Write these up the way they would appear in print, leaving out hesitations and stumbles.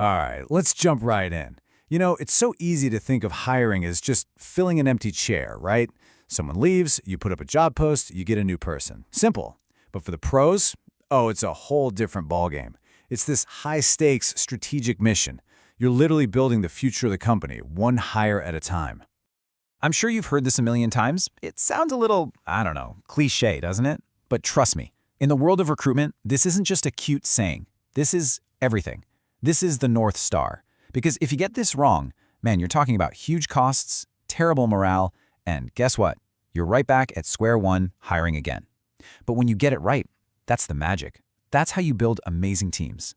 All right, let's jump right in. It's so easy to think of hiring as just filling an empty chair, right? Someone leaves, you put up a job post, you get a new person. Simple. But for the pros, oh, it's a whole different ballgame. It's this high-stakes strategic mission. You're literally building the future of the company, one hire at a time. I'm sure you've heard this a million times. It sounds a little, I don't know, cliché, doesn't it? But trust me, in the world of recruitment, this isn't just a cute saying. This is everything. This is the North Star. Because if you get this wrong, man, you're talking about huge costs, terrible morale, and guess what? You're right back at square one, hiring again. But when you get it right, that's the magic. That's how you build amazing teams.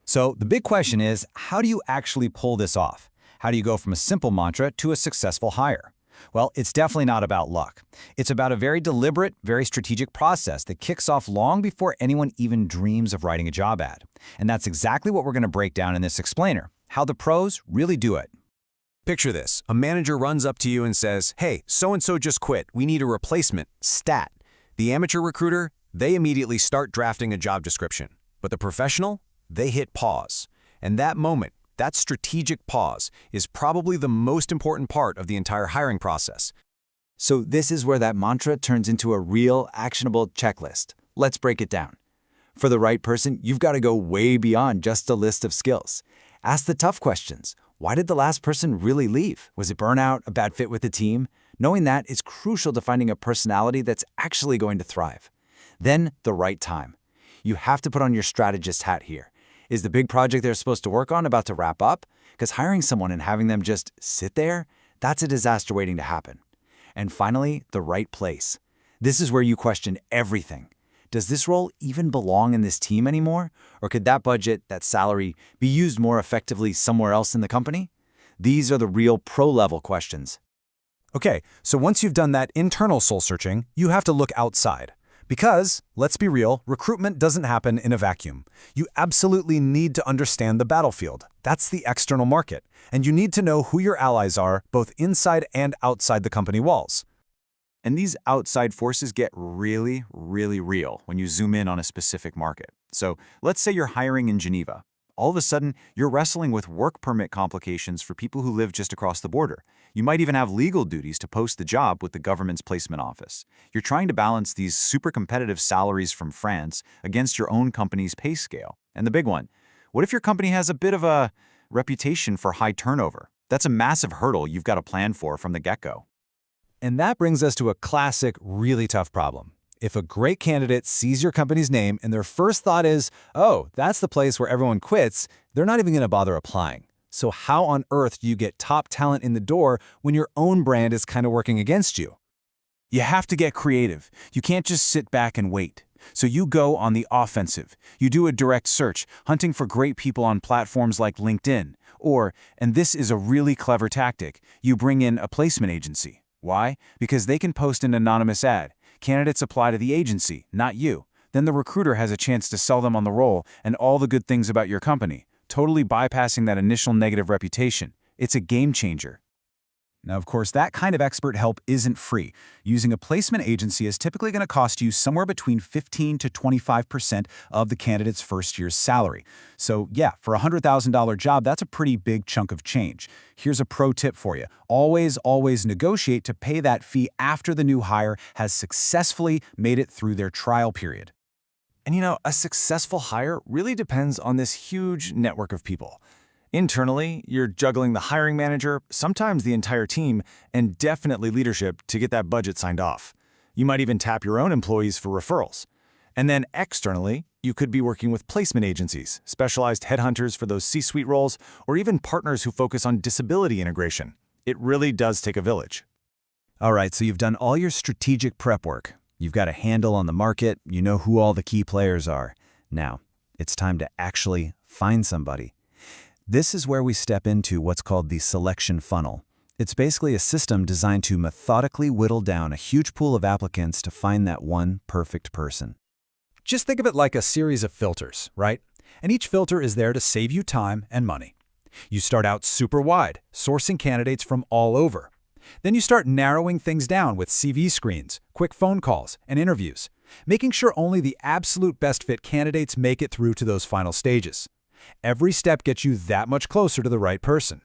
So the big question is, how do you actually pull this off? How do you go from a simple mantra to a successful hire? Well, it's definitely not about luck. It's about a very deliberate, very strategic process that kicks off long before anyone even dreams of writing a job ad. And that's exactly what we're going to break down in this explainer, how the pros really do it. Picture this. A manager runs up to you and says, "Hey, so-and-so just quit. We need a replacement. Stat." The amateur recruiter, they immediately start drafting a job description. But the professional, they hit pause. And that moment, that strategic pause, is probably the most important part of the entire hiring process. So this is where that mantra turns into a real, actionable checklist. Let's break it down. For the right person, you've got to go way beyond just a list of skills. Ask the tough questions. Why did the last person really leave? Was it burnout, a bad fit with the team? Knowing that is crucial to finding a personality that's actually going to thrive. Then, the right time. You have to put on your strategist hat here. Is the big project they're supposed to work on about to wrap up? Because hiring someone and having them just sit there, that's a disaster waiting to happen. And finally, the right place. This is where you question everything. Does this role even belong in this team anymore? Or could that budget, that salary, be used more effectively somewhere else in the company? These are the real pro-level questions. Okay, so once you've done that internal soul searching, you have to look outside. Because, let's be real, recruitment doesn't happen in a vacuum. You absolutely need to understand the battlefield. That's the external market. And you need to know who your allies are, both inside and outside the company walls. And these outside forces get really, really real when you zoom in on a specific market. So let's say you're hiring in Geneva. All of a sudden, you're wrestling with work permit complications for people who live just across the border. You might even have legal duties to post the job with the government's placement office. You're trying to balance these super competitive salaries from France against your own company's pay scale. And the big one, what if your company has a bit of a reputation for high turnover? That's a massive hurdle you've got to plan for from the get-go. And that brings us to a classic, really tough problem. If a great candidate sees your company's name and their first thought is, oh, that's the place where everyone quits, they're not even going to bother applying. So how on earth do you get top talent in the door when your own brand is kind of working against you? You have to get creative. You can't just sit back and wait. So you go on the offensive. You do a direct search, hunting for great people on platforms like LinkedIn. Or, and this is a really clever tactic, you bring in a placement agency. Why? Because they can post an anonymous ad. Candidates apply to the agency, not you. Then the recruiter has a chance to sell them on the role and all the good things about your company, totally bypassing that initial negative reputation. It's a game changer. Now, of course, that kind of expert help isn't free. Using a placement agency is typically going to cost you somewhere between 15 to 25% of the candidate's first year's salary. So yeah, for a $100,000 job, that's a pretty big chunk of change. Here's a pro tip for you. Always negotiate to pay that fee after the new hire has successfully made it through their trial period. And a successful hire really depends on this huge network of people. Internally, you're juggling the hiring manager, sometimes the entire team, and definitely leadership to get that budget signed off. You might even tap your own employees for referrals. And then externally, you could be working with placement agencies, specialized headhunters for those C-suite roles, or even partners who focus on disability integration. It really does take a village. All right, so you've done all your strategic prep work. You've got a handle on the market, you know who all the key players are. Now, it's time to actually find somebody. This is where we step into what's called the selection funnel. It's basically a system designed to methodically whittle down a huge pool of applicants to find that one perfect person. Just think of it like a series of filters, right? And each filter is there to save you time and money. You start out super wide, sourcing candidates from all over. Then you start narrowing things down with CV screens, quick phone calls, and interviews, making sure only the absolute best fit candidates make it through to those final stages. Every step gets you that much closer to the right person.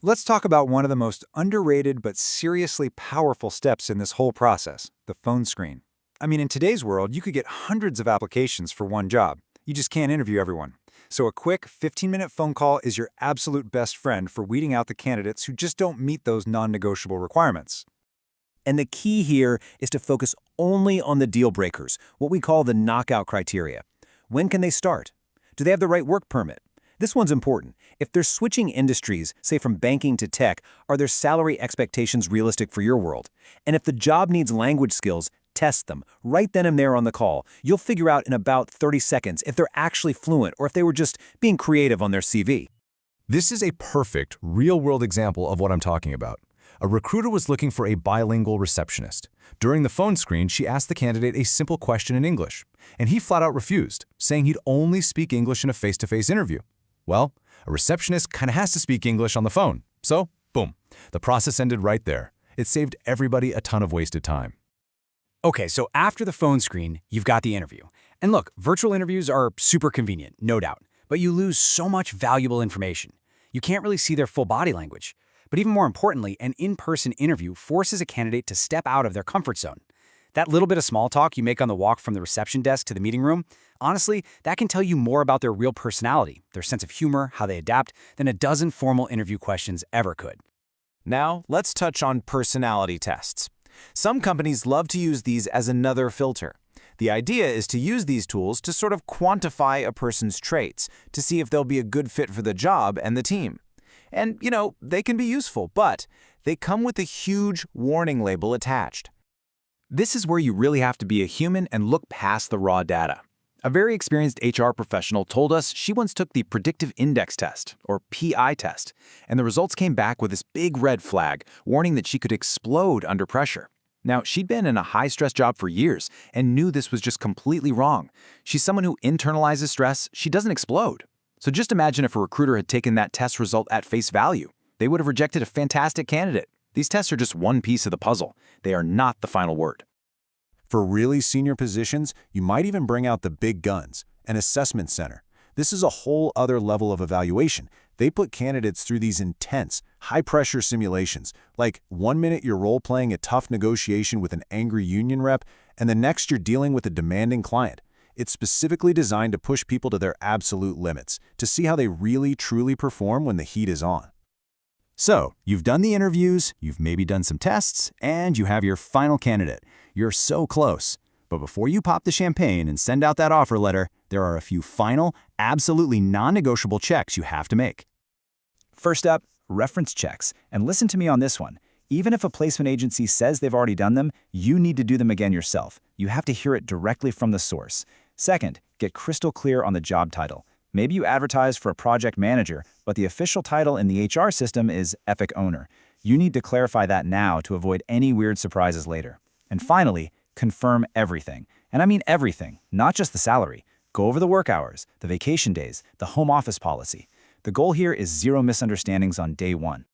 Let's talk about one of the most underrated but seriously powerful steps in this whole process, the phone screen. I mean, in today's world, you could get hundreds of applications for one job. You just can't interview everyone. So a quick 15-minute phone call is your absolute best friend for weeding out the candidates who just don't meet those non-negotiable requirements. And the key here is to focus only on the deal breakers, what we call the knockout criteria. When can they start? Do they have the right work permit? This one's important. If they're switching industries, say from banking to tech, are their salary expectations realistic for your world? And if the job needs language skills, test them right then and there on the call. You'll figure out in about 30 seconds if they're actually fluent or if they were just being creative on their CV. This is a perfect, real-world example of what I'm talking about. A recruiter was looking for a bilingual receptionist. During the phone screen, she asked the candidate a simple question in English, and he flat out refused, saying he'd only speak English in a face-to-face interview. Well, a receptionist kind of has to speak English on the phone. So, boom, the process ended right there. It saved everybody a ton of wasted time. Okay, so after the phone screen, you've got the interview. And look, virtual interviews are super convenient, no doubt, but you lose so much valuable information. You can't really see their full body language. But even more importantly, an in-person interview forces a candidate to step out of their comfort zone. That little bit of small talk you make on the walk from the reception desk to the meeting room, honestly, that can tell you more about their real personality, their sense of humor, how they adapt, than a dozen formal interview questions ever could. Now, let's touch on personality tests. Some companies love to use these as another filter. The idea is to use these tools to sort of quantify a person's traits, to see if they'll be a good fit for the job and the team. And, they can be useful, but they come with a huge warning label attached. This is where you really have to be a human and look past the raw data. A very experienced HR professional told us she once took the Predictive Index Test, or PI test, and the results came back with this big red flag, warning that she could explode under pressure. Now, she'd been in a high-stress job for years and knew this was just completely wrong. She's someone who internalizes stress, she doesn't explode. So just imagine if a recruiter had taken that test result at face value. They would have rejected a fantastic candidate. These tests are just one piece of the puzzle. They are not the final word. For really senior positions, you might even bring out the big guns, an assessment center. This is a whole other level of evaluation. They put candidates through these intense, high-pressure simulations, like 1 minute you're role-playing a tough negotiation with an angry union rep, and the next you're dealing with a demanding client. It's specifically designed to push people to their absolute limits, to see how they really, truly perform when the heat is on. So, you've done the interviews, you've maybe done some tests, and you have your final candidate. You're so close. But before you pop the champagne and send out that offer letter, there are a few final, absolutely non-negotiable checks you have to make. First up, reference checks. And listen to me on this one. Even if a placement agency says they've already done them, you need to do them again yourself. You have to hear it directly from the source. Second, get crystal clear on the job title. Maybe you advertise for a project manager, but the official title in the HR system is Epic Owner. You need to clarify that now to avoid any weird surprises later. And finally, confirm everything. And I mean everything, not just the salary. Go over the work hours, the vacation days, the home office policy. The goal here is zero misunderstandings on day one.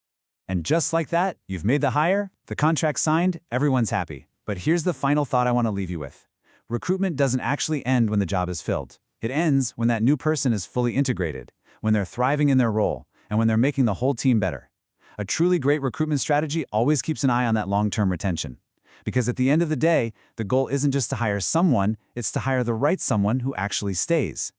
And just like that, you've made the hire, the contract's signed, everyone's happy. But here's the final thought I want to leave you with. Recruitment doesn't actually end when the job is filled. It ends when that new person is fully integrated, when they're thriving in their role, and when they're making the whole team better. A truly great recruitment strategy always keeps an eye on that long-term retention. Because at the end of the day, the goal isn't just to hire someone, it's to hire the right someone who actually stays.